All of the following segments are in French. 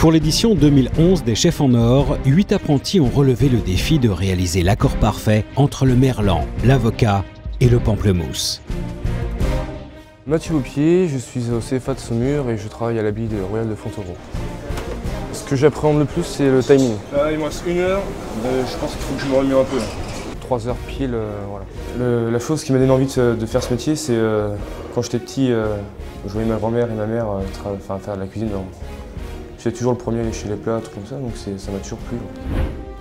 Pour l'édition 2011 des Chefs en Or, 8 apprentis ont relevé le défi de réaliser l'accord parfait entre le merlan, l'avocat et le pamplemousse. Mathieu Beaupied, je suis au CFA de Saumur et je travaille à l'abbaye royale de Fontevraud. Ce que j'appréhende le plus, c'est le timing. Là, il me reste 1 heure, je pense qu'il faut que je me remue un peu. 3 heures pile, voilà. La chose qui m'a donné envie de faire ce métier, c'est quand j'étais petit, je voyais ma grand-mère et ma mère faire de la cuisine. J'étais toujours le premier à aller chez les plats, tout comme ça, donc ça m'a toujours plu.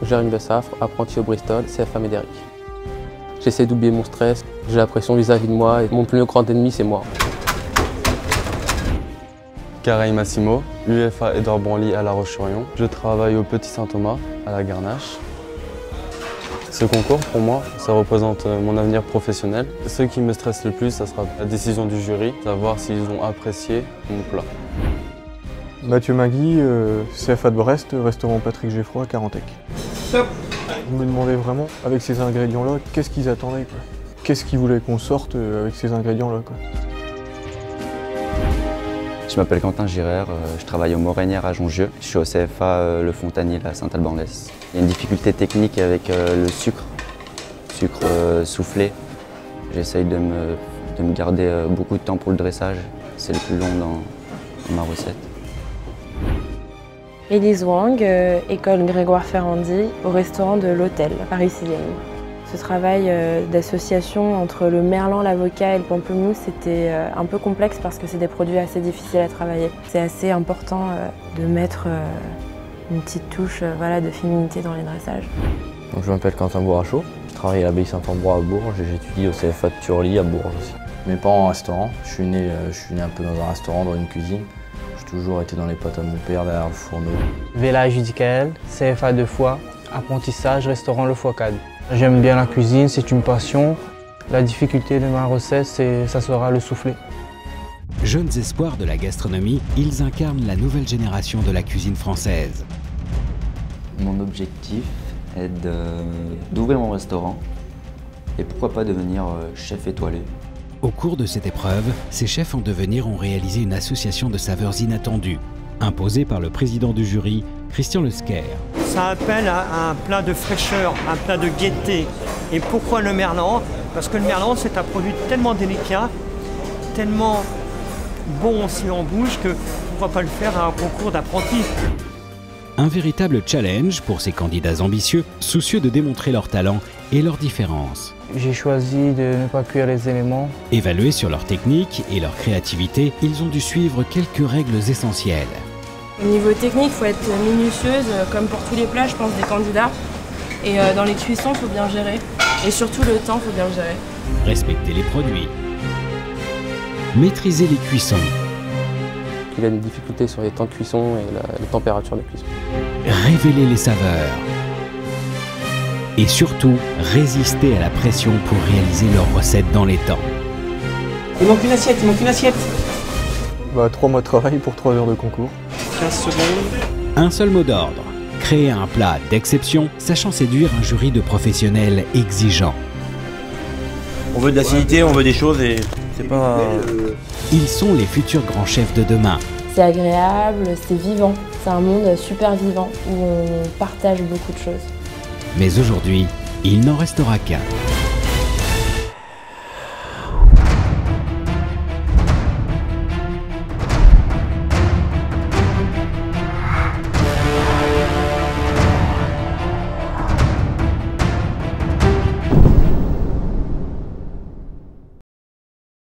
Jérémy Bessafre, apprenti au Bristol, CFA Médéric. J'essaie d'oublier mon stress, j'ai la pression vis-à-vis de moi et mon plus grand ennemi, c'est moi. Careil Massimo, UFA Édouard Branly à La Roche-sur-Yon. Je travaille au Petit Saint-Thomas, à la Garnache. Ce concours, pour moi, ça représente mon avenir professionnel. Ce qui me stresse le plus, ça sera la décision du jury, savoir s'ils ont apprécié mon plat. Mathieu Magui, CFA de Brest, restaurant Patrick Geffroy à Carantec. Stop. Je me demandais vraiment, avec ces ingrédients-là, qu'est-ce qu'ils attendaient, quoi. Qu'est-ce qu'ils voulaient qu'on sorte avec ces ingrédients-là, quoi. Je m'appelle Quentin Girard, je travaille au Morinière à Jongieux. Je suis au CFA Le Fontanil à Saint-Alban-l'Ès. Il y a une difficulté technique avec le sucre soufflé. J'essaye de me garder beaucoup de temps pour le dressage. C'est le plus long dans ma recette. Élise Wang, école Grégoire Ferrandi, au restaurant de l'Hôtel, Paris 6e. Ce travail d'association entre le merlan, l'avocat et le pamplemousse était un peu complexe parce que c'est des produits assez difficiles à travailler. C'est assez important de mettre une petite touche de féminité dans les dressages. Donc, je m'appelle Quentin Bourrachot, je travaille à l'abbaye Saint-Ambrois à Bourges et j'étudie au CFA de Turly à Bourges aussi. Mes parents en restaurant, je suis né un peu dans un restaurant, dans une cuisine. J'ai toujours été dans les pâtes à mon père, derrière le fourneau. Vélage Judicaël, CFA de Foix, apprentissage, restaurant Le Foicade. J'aime bien la cuisine, c'est une passion. La difficulté de ma recette, ça sera le soufflé. Jeunes espoirs de la gastronomie, ils incarnent la nouvelle génération de la cuisine française. Mon objectif est d'ouvrir mon restaurant et pourquoi pas devenir chef étoilé. Au cours de cette épreuve, ces chefs en devenir ont réalisé une association de saveurs inattendues, imposée par le président du jury, Christian Lesquer. Ça appelle à un plat de fraîcheur, un plat de gaieté. Et pourquoi le merlan? Parce que le merlan, c'est un produit tellement délicat, tellement bon aussi en bouche que pourquoi pas le faire à un concours d'apprentis. Un véritable challenge pour ces candidats ambitieux, soucieux de démontrer leur talent et leurs différences. J'ai choisi de ne pas cuire les éléments. Évalués sur leur technique et leur créativité, ils ont dû suivre quelques règles essentielles. Au niveau technique, il faut être minutieuse, comme pour tous les plats, je pense, des candidats. Et dans les cuissons, il faut bien gérer. Et surtout, le temps, il faut bien le gérer. Respecter les produits. Maîtriser les cuissons. Il y a des difficultés sur les temps de cuisson et les températures de cuisson. Révéler les saveurs. Et surtout, résister à la pression pour réaliser leurs recettes dans les temps. Il manque une assiette, il manque une assiette. 3 mois de travail pour 3 heures de concours. 15 secondes. Un seul mot d'ordre. Créer un plat d'exception, sachant séduire un jury de professionnels exigeants. On veut de l'acidité, on veut des choses et c'est pas... Ils sont les futurs grands chefs de demain. C'est agréable, c'est vivant. C'est un monde super vivant où on partage beaucoup de choses. Mais aujourd'hui, il n'en restera qu'un.